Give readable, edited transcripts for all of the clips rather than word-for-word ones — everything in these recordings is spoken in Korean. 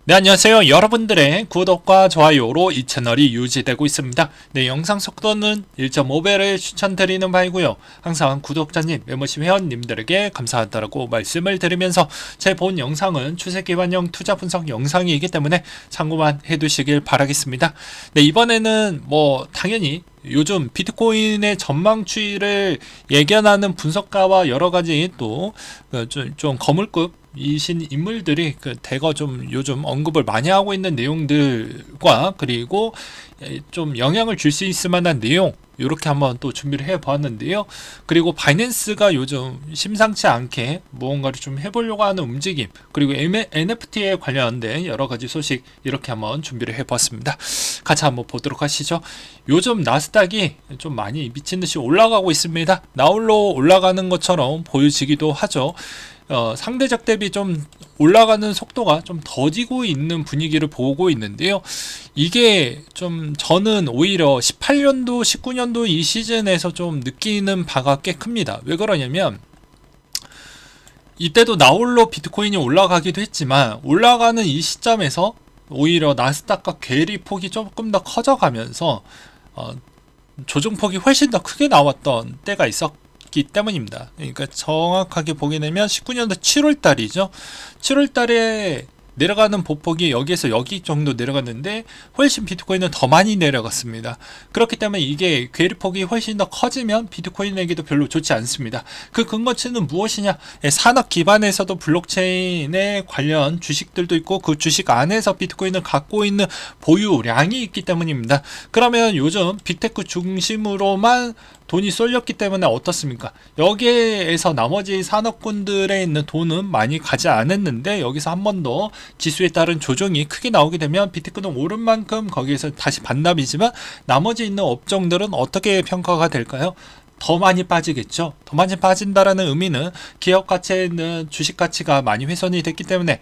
네, 안녕하세요. 여러분들의 구독과 좋아요로 이 채널이 유지되고 있습니다. 네, 영상 속도는 1.5배를 추천드리는 바이고요. 항상 구독자님, 멤버십 회원님들에게 감사하다고 말씀을 드리면서 제 본 영상은 추세 기반형 투자 분석 영상이기 때문에 참고만 해두시길 바라겠습니다. 네, 이번에는 당연히 요즘 비트코인의 전망 추이를 예견하는 분석가와 여러 가지 또 좀 거물급 이신 인물들이 대거 좀 요즘 언급을 많이 하고 있는 내용들과 그리고 좀 영향을 줄 수 있을 만한 내용 이렇게 한번 또 준비를 해 보았는데요. 그리고 바이낸스가 요즘 심상치 않게 무언가를 좀 해보려고 하는 움직임, 그리고 NFT에 관련된 여러 가지 소식 이렇게 한번 준비를 해 보았습니다. 같이 한번 보도록 하시죠. 요즘 나스닥이 좀 많이 미친 듯이 올라가고 있습니다. 나홀로 올라가는 것처럼 보여지기도 하죠. 상대적 대비 좀 올라가는 속도가 좀 더디고 있는 분위기를 보고 있는데요. 이게 좀 저는 오히려 18년도, 19년도 이 시즌에서 좀 느끼는 바가 꽤 큽니다. 왜 그러냐면 이때도 나홀로 비트코인이 올라가기도 했지만 올라가는 이 시점에서 오히려 나스닥과 괴리 폭이 조금 더 커져가면서 조정폭이 훨씬 더 크게 나왔던 때가 있었기 때문입니다. 그러니까 정확하게 보게 되면 19년도 7월 달이죠. 7월 달에 내려가는 보폭이 여기에서 여기 정도 내려갔는데 훨씬 비트코인은 더 많이 내려갔습니다. 그렇기 때문에 이게 괴리폭이 훨씬 더 커지면 비트코인에게도 별로 좋지 않습니다. 그 근거치는 무엇이냐? 산업 기반에서도 블록체인에 관련 주식들도 있고 그 주식 안에서 비트코인을 갖고 있는 보유량이 있기 때문입니다. 그러면 요즘 빅테크 중심으로만 돈이 쏠렸기 때문에 어떻습니까? 여기에서 나머지 산업군들에 있는 돈은 많이 가지 않았는데 여기서 한 번 더 지수에 따른 조정이 크게 나오게 되면 비트코인은 오른 만큼 거기에서 다시 반납이지만 나머지 있는 업종들은 어떻게 평가가 될까요? 더 많이 빠지겠죠. 더 많이 빠진다라는 의미는 기업 가치에 있는 주식 가치가 많이 훼손이 됐기 때문에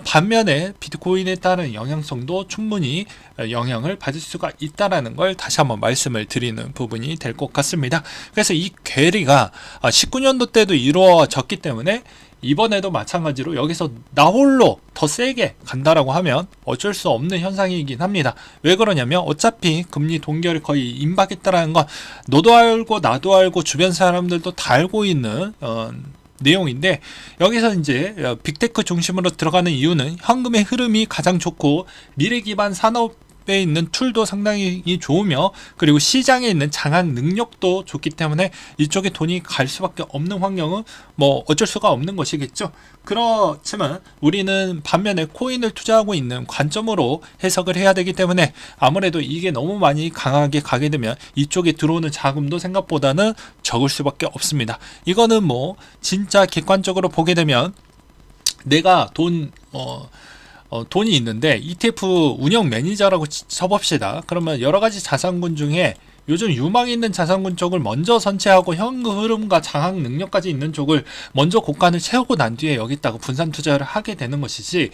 반면에 비트코인에 따른 영향성도 충분히 영향을 받을 수가 있다라는 걸 다시 한번 말씀을 드리는 부분이 될 것 같습니다. 그래서 이 괴리가 19년도 때도 이루어졌기 때문에 이번에도 마찬가지로 여기서 나홀로 더 세게 간다라고 하면 어쩔 수 없는 현상이긴 합니다. 왜 그러냐면 어차피 금리 동결이 거의 임박했다라는 건 너도 알고 나도 알고 주변 사람들도 다 알고 있는 내용인데 여기서 이제 빅테크 중심으로 들어가는 이유는 현금의 흐름이 가장 좋고 미래 기반 산업 에 있는 툴도 상당히 좋으며 그리고 시장에 있는 장악 능력도 좋기 때문에 이쪽에 돈이 갈 수밖에 없는 환경은 어쩔 수가 없는 것이겠죠. 그렇지만 우리는 반면에 코인을 투자하고 있는 관점으로 해석을 해야 되기 때문에 아무래도 이게 너무 많이 강하게 가게 되면 이쪽에 들어오는 자금도 생각보다는 적을 수밖에 없습니다. 이거는 진짜 객관적으로 보게 되면 내가 돈이 있는데 ETF 운영 매니저라고 쳐봅시다. 그러면 여러 가지 자산군 중에 요즘 유망 있는 자산군 쪽을 먼저 선체하고 현금 흐름과 장악 능력까지 있는 쪽을 먼저 고간을 채우고 난 뒤에 여기다가 분산 투자를 하게 되는 것이지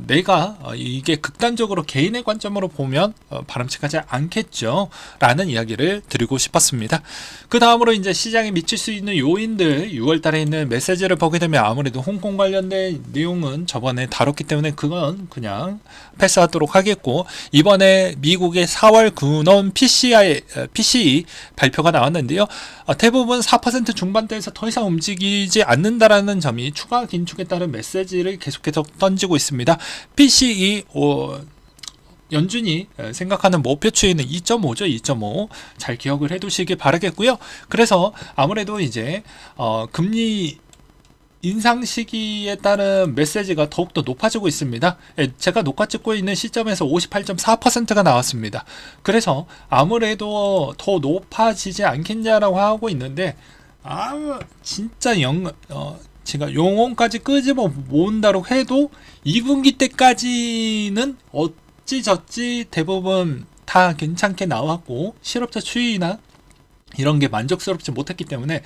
내가 이게 극단적으로 개인의 관점으로 보면 바람직하지 않겠죠 라는 이야기를 드리고 싶었습니다. 그 다음으로 이제 시장에 미칠 수 있는 요인들 6월 달에 있는 메시지를 보게 되면 아무래도 홍콩 관련된 내용은 저번에 다뤘기 때문에 그건 그냥 패스하도록 하겠고 이번에 미국의 4월 근원 PCE 발표가 나왔는데요. 대부분 4% 중반대에서 더 이상 움직이지 않는다라는 점이 추가 긴축에 따른 메시지를 계속해서 던지고 있습니다. PCE 연준이 생각하는 목표 추이는 2.5죠. 2.5 잘 기억을 해두시길 바라겠고요. 그래서 아무래도 이제 금리 인상 시기에 따른 메시지가 더욱더 높아지고 있습니다. 제가 녹화 찍고 있는 시점에서 58.4%가 나왔습니다. 그래서 아무래도 더 높아지지 않겠냐라고 하고 있는데 진짜 제가 영혼까지 끄집어 모은다고 해도 2분기 때까지는 어찌저찌 대부분 다 괜찮게 나왔고 실업자 추이나 이런 게 만족스럽지 못했기 때문에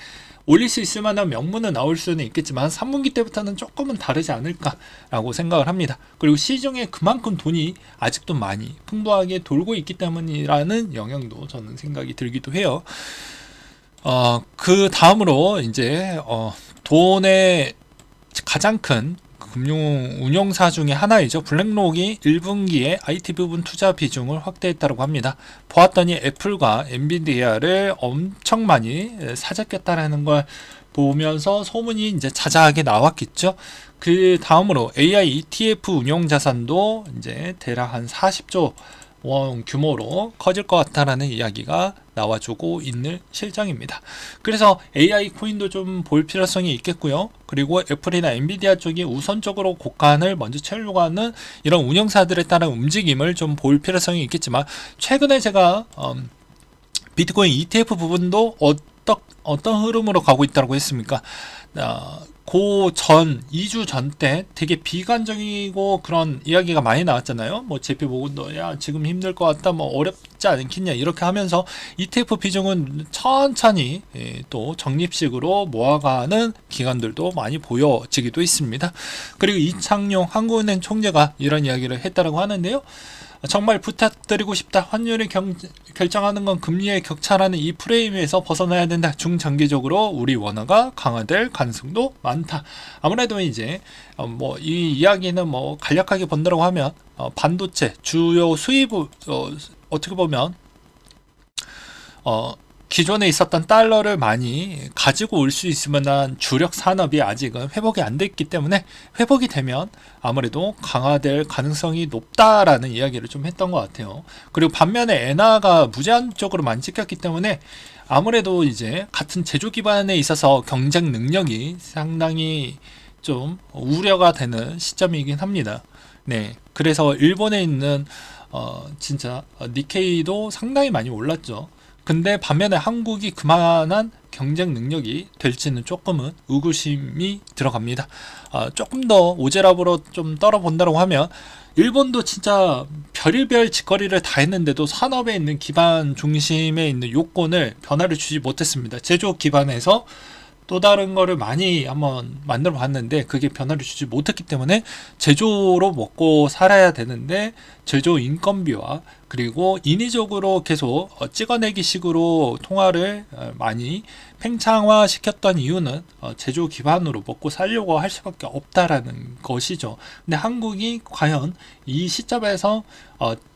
올릴 수 있을 만한 명분은 나올 수는 있겠지만 3분기 때부터는 조금은 다르지 않을까라고 생각을 합니다. 그리고 시중에 그만큼 돈이 아직도 많이 풍부하게 돌고 있기 때문이라는 영향도 저는 생각이 들기도 해요. 그 다음으로 이제 돈의 가장 큰 금융 운용사 중에 하나이죠. 블랙록이 1분기에 IT 부분 투자 비중을 확대했다고 합니다. 보았더니 애플과 엔비디아를 엄청 많이 사재꼈다라는 걸 보면서 소문이 이제 자자하게 나왔겠죠. 그 다음으로 AI ETF 운용 자산도 이제 대략 한 40조 원 규모로 커질 것 같다라는 이야기가 나와주고 있는 실정입니다. 그래서 AI 코인도 좀 볼 필요성이 있겠고요. 그리고 애플이나 엔비디아 쪽이 우선적으로 고간을 먼저 채우려고 하는 이런 운영사들에 따른 움직임을 좀 볼 필요성이 있겠지만, 최근에 제가 비트코인 ETF 부분도 어떤 흐름으로 가고 있다고 했습니까? 그 전 2주 전 때 되게 비관적이고 그런 이야기가 많이 나왔잖아요. 뭐 제피 보고도 야 지금 힘들 것 같다, 뭐 어렵지 않겠냐 이렇게 하면서 ETF 비중은 천천히 또 적립식으로 모아가는 기관들도 많이 보여지기도 있습니다. 그리고 이창용 한국은행 총재가 이런 이야기를 했다고 하는데요. 정말 부탁드리고 싶다. 환율이 결정하는 건 금리의 격차라는 이 프레임에서 벗어나야 된다. 중장기적으로 우리 원화가 강화될 가능성도 많다. 아무래도 이제 뭐 이 이야기는 뭐 간략하게 본다고 하면 반도체 주요 수입을 어떻게 보면 기존에 있었던 달러를 많이 가지고 올 수 있을 만한 주력 산업이 아직은 회복이 안 됐기 때문에, 회복이 되면 아무래도 강화될 가능성이 높다라는 이야기를 좀 했던 것 같아요. 그리고 반면에 엔화가 무제한적으로 많이 찍혔기 때문에 아무래도 이제 같은 제조 기반에 있어서 경쟁 능력이 상당히 좀 우려가 되는 시점이긴 합니다. 네, 그래서 일본에 있는 진짜 니케이도 상당히 많이 올랐죠. 근데 반면에 한국이 그만한 경쟁 능력이 될지는 조금은 의구심이 들어갑니다. 조금 더 오제랍으로 좀 떨어본다고 하면, 일본도 진짜 별의별 짓거리를 다 했는데도 산업에 있는 기반 중심에 있는 요건을 변화를 주지 못했습니다. 제조 기반에서 또 다른 거를 많이 한번 만들어 봤는데 그게 변화를 주지 못했기 때문에 제조로 먹고 살아야 되는데, 제조 인건비와 그리고 인위적으로 계속 찍어내기 식으로 통화를 많이 팽창화 시켰던 이유는 제조 기반으로 먹고 살려고 할 수밖에 없다라는 것이죠. 근데 한국이 과연 이 시점에서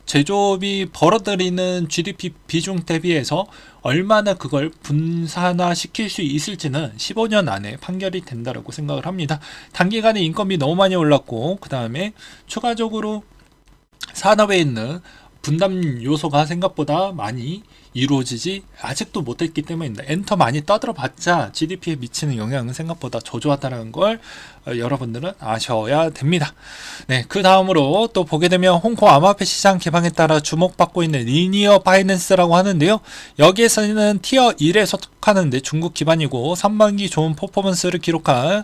제조업이 벌어들이는 GDP 비중 대비해서 얼마나 그걸 분산화시킬 수 있을지는 15년 안에 판결이 된다고 생각을 합니다. 단기간에 인건비 너무 많이 올랐고, 그 다음에 추가적으로 산업에 있는 분담 요소가 생각보다 많이 이루어지지 아직도 못했기 때문입니다. 엔터 많이 떠들어봤자 GDP에 미치는 영향은 생각보다 저조하다는 걸 여러분들은 아셔야 됩니다. 네, 그 다음으로 또 보게 되면 홍콩 암호화폐 시장 개방에 따라 주목받고 있는 리니어 파이낸스라고 하는데요. 여기에서는 티어 1에 속하는데 중국 기반이고 3분기 좋은 퍼포먼스를 기록한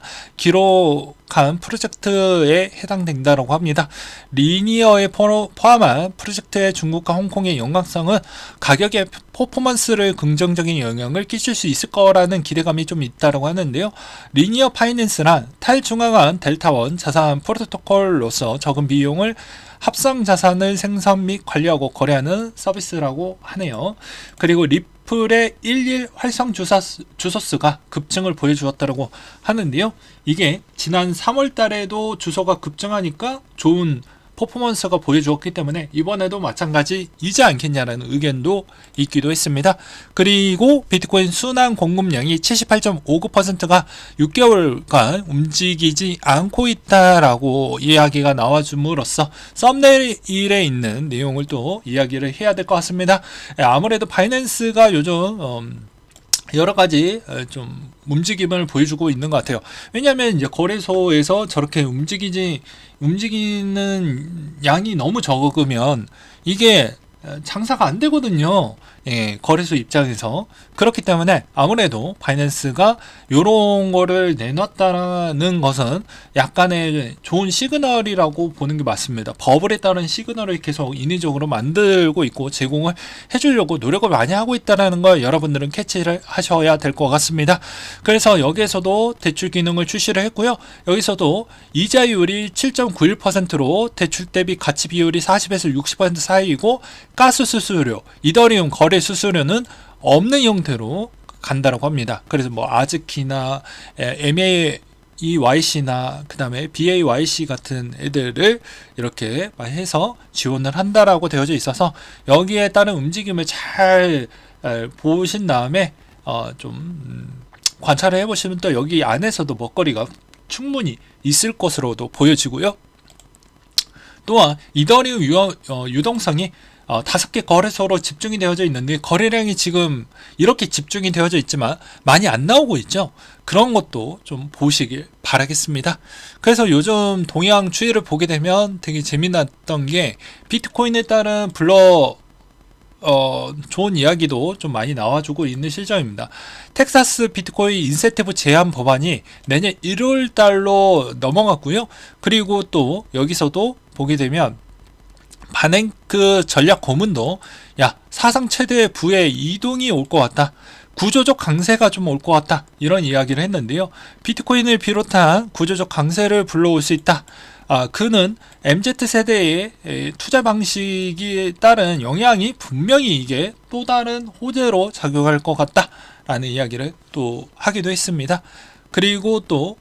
프로젝트에 해당된다고 합니다. 리니어에 포함한 프로젝트의 중국과 홍콩의 연관성은 가격에 퍼포먼스를 긍정적인 영향을 끼칠 수 있을 거라는 기대감이 좀 있다고 하는데요. 리니어 파이낸스란 탈중앙화 델타1 자산 프로토콜로서 적은 비용을 합성 자산을 생산 및 관리하고 거래하는 서비스라고 하네요. 그리고 리플의 11 활성 주소수가 급증을 보여주었다고 하는데요. 이게 지난 3월 달에도 주소가 급증하니까 좋은 퍼포먼스가 보여주었기 때문에 이번에도 마찬가지이지 않겠냐라는 의견도 있기도 했습니다. 그리고 비트코인 순환 공급량이 78.59%가 6개월간 움직이지 않고 있다라고 이야기가 나와줌으로써 썸네일에 있는 내용을 또 이야기를 해야 될 것 같습니다. 아무래도 바이낸스가 요즘 여러가지 좀 움직임을 보여주고 있는 것 같아요. 왜냐하면 이제 거래소에서 저렇게 움직이는 양이 너무 적으면 이게 장사가 안 되거든요. 예, 거래소 입장에서. 그렇기 때문에 아무래도 바이낸스가 요런 거를 내놨다는 것은 약간의 좋은 시그널이라고 보는 게 맞습니다. 버블에 따른 시그널을 계속 인위적으로 만들고 있고 제공을 해주려고 노력을 많이 하고 있다는 걸 여러분들은 캐치를 하셔야 될 것 같습니다. 그래서 여기에서도 대출 기능을 출시를 했고요. 여기서도 이자율이 7.91%로 대출 대비 가치 비율이 40에서 60% 사이이고, 가스 수수료, 이더리움 거래 수수료는 없는 형태로 간다라고 합니다. 그래서 뭐 아즈키나 MA BEYC나 그 다음에 BAYC 같은 애들을 이렇게 해서 지원을 한다라고 되어져 있어서 여기에 따른 움직임을 잘 보신 다음에 좀 관찰을 해보시면 또 여기 안에서도 먹거리가 충분히 있을 것으로도 보여지고요. 또한 이더리움 유동성이 5개 거래소로 집중이 되어져 있는데 거래량이 지금 이렇게 집중이 되어져 있지만 많이 안 나오고 있죠. 그런 것도 좀 보시길 바라겠습니다. 그래서 요즘 동향 추이를 보게 되면 되게 재미났던 게 비트코인에 따른 좋은 이야기도 좀 많이 나와주고 있는 실정입니다. 텍사스 비트코인 인센티브 제한 법안이 내년 1월 달로 넘어갔고요. 그리고 또 여기서도 보게 되면 바냉크 전략 고문도 사상 최대의 부의 이동이 올 것 같다. 구조적 강세가 좀 올 것 같다. 이런 이야기를 했는데요. 비트코인을 비롯한 구조적 강세를 불러올 수 있다. 그는 MZ세대의 투자 방식에 따른 영향이 분명히 이게 또 다른 호재로 작용할 것 같다. 라는 이야기를 또 하기도 했습니다. 그리고 또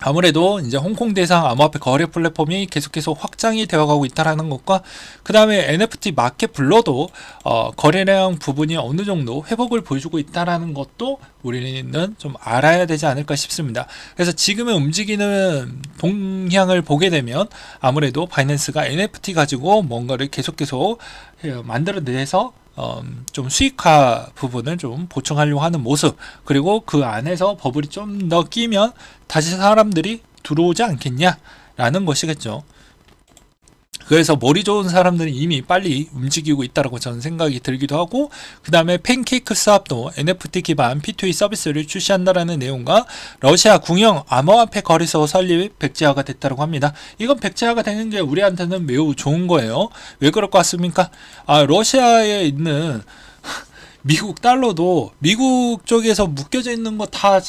아무래도 이제 홍콩 대상 암호화폐 거래 플랫폼이 계속해서 확장이 되어가고 있다라는 것과 그 다음에 NFT 마켓 블러도 거래량 부분이 어느 정도 회복을 보여주고 있다라는 것도 우리는 좀 알아야 되지 않을까 싶습니다. 그래서 지금의 움직이는 동향을 보게 되면 아무래도 바이낸스가 NFT 가지고 뭔가를 계속해서 만들어내서 좀 수익화 부분을 좀 보충하려고 하는 모습, 그리고 그 안에서 버블이 좀 더 끼면 다시 사람들이 들어오지 않겠냐라는 것이겠죠. 그래서 머리 좋은 사람들은 이미 빨리 움직이고 있다고 저는 생각이 들기도 하고, 그 다음에 팬케이크 스왑도 NFT 기반 P2E 서비스를 출시한다라는 내용과 러시아 궁형 암호화폐 거래소 설립 백지화가 됐다고 합니다. 이건 백지화가 되는 게 우리한테는 매우 좋은 거예요. 왜 그럴 것 같습니까? 러시아에 있는 미국 달러도 미국 쪽에서 묶여져 있는 거 다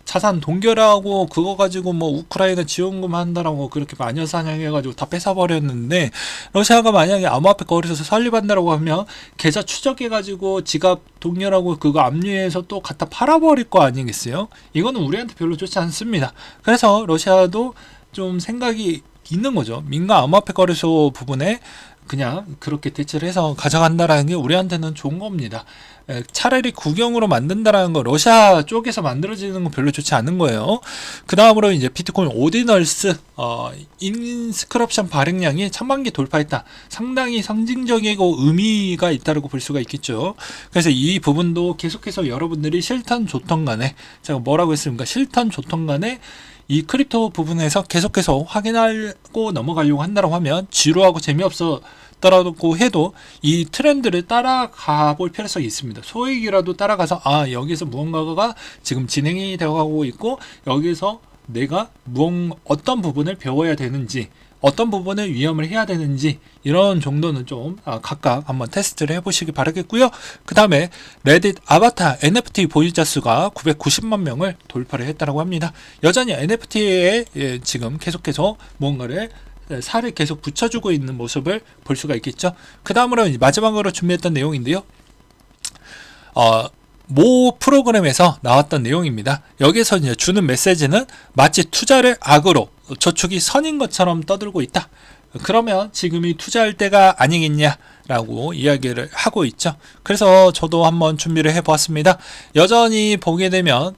자산 동결하고 그거 가지고 뭐 우크라이나 지원금 한다라고 그렇게 마녀 사냥해가지고 다 뺏어버렸는데, 러시아가 만약에 암호화폐 거래소 설립한다라고 하면 계좌 추적해가지고 지갑 동결하고 그거 압류해서 또 갖다 팔아버릴 거 아니겠어요? 이거는 우리한테 별로 좋지 않습니다. 그래서 러시아도 좀 생각이 있는 거죠. 민간 암호화폐 거래소 부분에 그냥 그렇게 대체를 해서 가져간다라는 게 우리한테는 좋은 겁니다. 차라리 국영으로 만든다라는 거, 러시아 쪽에서 만들어지는 건 별로 좋지 않은 거예요. 그 다음으로 이제 비트코인 오디널스 인스크럽션 발행량이 1000만 개 돌파했다. 상당히 상징적이고 의미가 있다고 볼 수가 있겠죠. 그래서 이 부분도 계속해서 여러분들이 싫던 좋던 간에, 제가 뭐라고 했습니까? 싫던 좋던 간에 이 크립토 부분에서 계속해서 확인하고 넘어가려고 한다고 하면 지루하고 재미없었더라고 해도 이 트렌드를 따라가 볼 필요성이 있습니다. 소액이라도 따라가서 여기서 무언가가 지금 진행이 되어가고 있고, 여기서 내가 어떤 부분을 배워야 되는지, 어떤 부분을 위험을 해야 되는지, 이런 정도는 좀 각각 한번 테스트를 해보시기 바라겠고요. 그 다음에 레딧 아바타 NFT 보유자 수가 990만 명을 돌파를 했다고 합니다. 여전히 NFT에 지금 계속해서 뭔가를 살을 계속 붙여주고 있는 모습을 볼 수가 있겠죠. 그 다음으로 마지막으로 준비했던 내용인데요. 모 프로그램에서 나왔던 내용입니다. 여기서 이제 주는 메시지는 마치 투자를 악으로, 저축이 선인 것처럼 떠들고 있다. 그러면 지금이 투자할 때가 아니겠냐라고 이야기를 하고 있죠. 그래서 저도 한번 준비를 해보았습니다. 여전히 보게 되면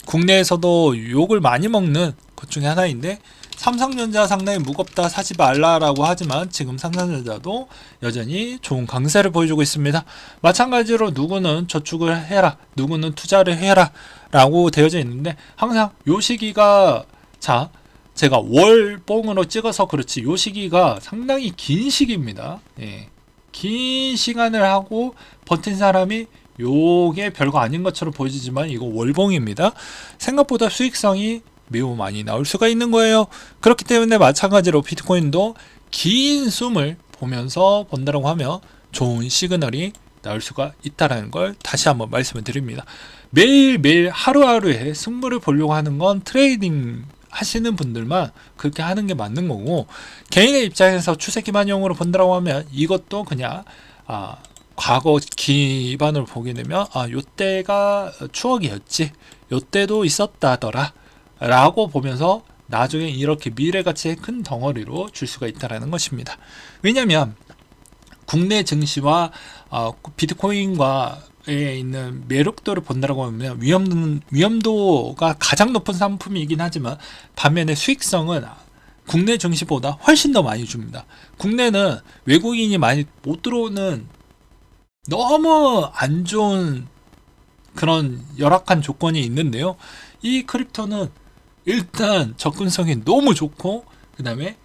국내에서도 욕을 많이 먹는 것 중에 하나인데, 삼성전자 상당히 무겁다, 사지 말라라고 하지만 지금 삼성전자도 여전히 좋은 강세를 보여주고 있습니다. 마찬가지로 누구는 저축을 해라, 누구는 투자를 해라 라고 되어져 있는데, 항상 요 시기가, 제가 월봉으로 찍어서 그렇지 요 시기가 상당히 긴 시기입니다. 긴 시간을 하고 버틴 사람이 요게 별거 아닌 것처럼 보이지만 이거 월봉입니다. 생각보다 수익성이 매우 많이 나올 수가 있는 거예요. 그렇기 때문에 마찬가지로 비트코인도 긴 숨을 보면서 본다고 하면 좋은 시그널이 나올 수가 있다는 걸 다시 한번 말씀을 드립니다. 매일매일 하루하루에 승부를 보려고 하는 건 트레이딩 하시는 분들만 그렇게 하는 게 맞는 거고, 개인의 입장에서 추세 기반용으로 본다고 하면 이것도 그냥 과거 기반으로 보게 되면 요때가 추억이었지, 요때도 있었다더라 라고 보면서 나중에 이렇게 미래가치의 큰 덩어리로 줄 수가 있다는 것입니다. 왜냐하면 국내 증시와 비트코인과에 있는 매력도를 본다고 하면 위험도가 가장 높은 상품이긴 하지만 반면에 수익성은 국내 증시보다 훨씬 더 많이 줍니다. 국내는 외국인이 많이 못 들어오는 너무 안 좋은 그런 열악한 조건이 있는데요. 이 크립토는 일단 접근성이 너무 좋고, 그 다음에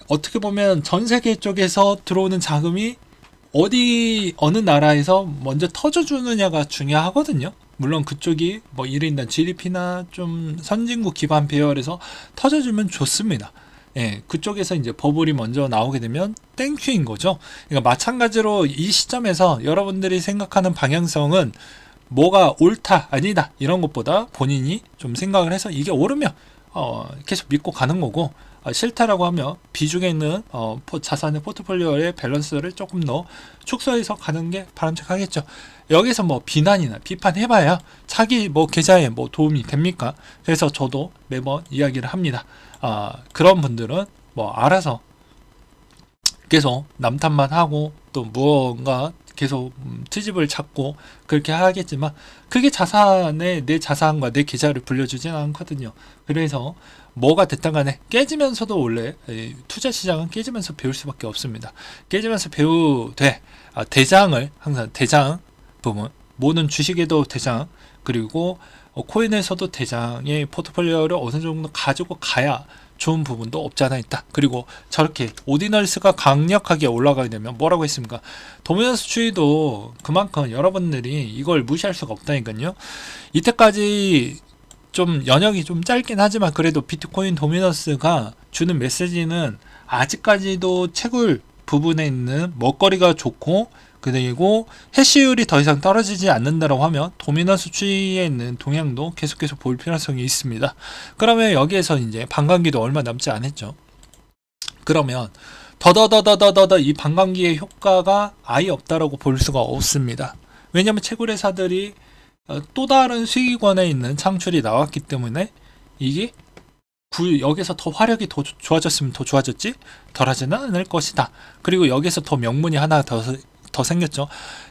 어떻게 보면 전 세계 쪽에서 들어오는 자금이 어느 나라에서 먼저 터져주느냐가 중요하거든요. 물론 그쪽이 뭐 1인당 GDP나 좀 선진국 기반 배열에서 터져주면 좋습니다. 예, 그쪽에서 이제 버블이 먼저 나오게 되면 땡큐인 거죠. 그러니까 마찬가지로 이 시점에서 여러분들이 생각하는 방향성은 뭐가 옳다, 아니다 이런 것보다 본인이 좀 생각을 해서 이게 옳으면 계속 믿고 가는 거고, 싫다라고 하면 비중에 있는 자산의 포트폴리오의 밸런스를 조금 더 축소해서 가는 게 바람직하겠죠. 여기서 뭐 비난이나 비판해봐야 자기 뭐 계좌에 뭐 도움이 됩니까? 그래서 저도 매번 이야기를 합니다. 그런 분들은 뭐 알아서 계속 남탓만 하고 또 무언가 계속 트집을 찾고 그렇게 하겠지만, 그게 내 자산과 내 계좌를 불려주진 않거든요. 그래서 뭐가 됐든 간에 깨지면서도 원래 투자 시장은 깨지면서 배울 수밖에 없습니다. 깨지면서 배우되 대장을 항상 대장 부분, 모든 주식에도 대장, 그리고 코인에서도 대장의 포트폴리오를 어느 정도 가지고 가야 좋은 부분도 없지 않아 있다. 그리고 저렇게 오디널스가 강력하게 올라가게 되면 뭐라고 했습니까? 도미넌스 주의도 그만큼 여러분들이 이걸 무시할 수가 없다니까요. 이때까지 좀 연역이 좀 짧긴 하지만 그래도 비트코인 도미넌스가 주는 메시지는 아직까지도 채굴 부분에 있는 먹거리가 좋고, 그리고 해시율이 더 이상 떨어지지 않는다고 하면 도미넌스 추이에 있는 동향도 계속해서 볼 필요성이 있습니다. 그러면 여기에서 이제 반감기도 얼마 남지 않았죠. 그러면 더더더더더더 이 반감기의 효과가 아예 없다라고 볼 수가 없습니다. 왜냐하면 채굴회사들이 또 다른 수익원에 있는 창출이 나왔기 때문에 이게 여기서 더 화력이 더 좋아졌으면 더 좋아졌지 덜하지는 않을 것이다. 그리고 여기서 더 명분이 하나 더 생겼죠.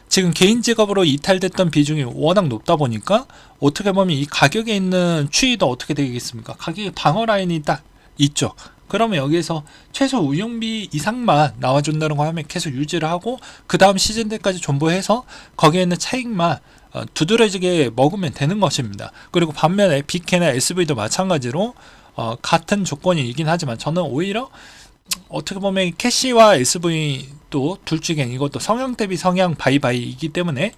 지금 개인 직업으로 이탈됐던 비중이 워낙 높다 보니까 어떻게 보면 이 가격에 있는 추이도 어떻게 되겠습니까? 가격의 방어 라인이 딱 있죠. 그러면 여기에서 최소 운영비 이상만 나와준다는 거 하면 계속 유지를 하고 그 다음 시즌 때까지 존버해서 거기에 있는 차익만 두드러지게 먹으면 되는 것입니다. 그리고 반면에 BK나 SV도 마찬가지로 같은 조건이긴 하지만 저는 오히려 어떻게 보면 캐시와 SV도 둘 중에 이것도 성향 대비 성향 바이바이이기 때문에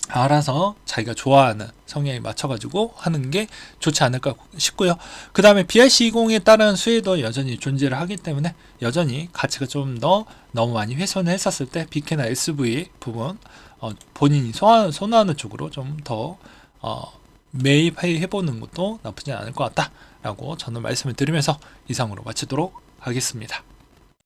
알아서 자기가 좋아하는 성향에 맞춰가지고 하는 게 좋지 않을까 싶고요. 그 다음에 BRC20에 따른 수혜도 여전히 존재를 하기 때문에 여전히 가치가 좀 더 너무 많이 훼손을 했었을 때 BK나 SV 부분 본인이 선호하는 쪽으로 좀 더 매입해보는 것도 나쁘지 않을 것 같다 라고 저는 말씀을 드리면서 이상으로 마치도록 하겠습니다.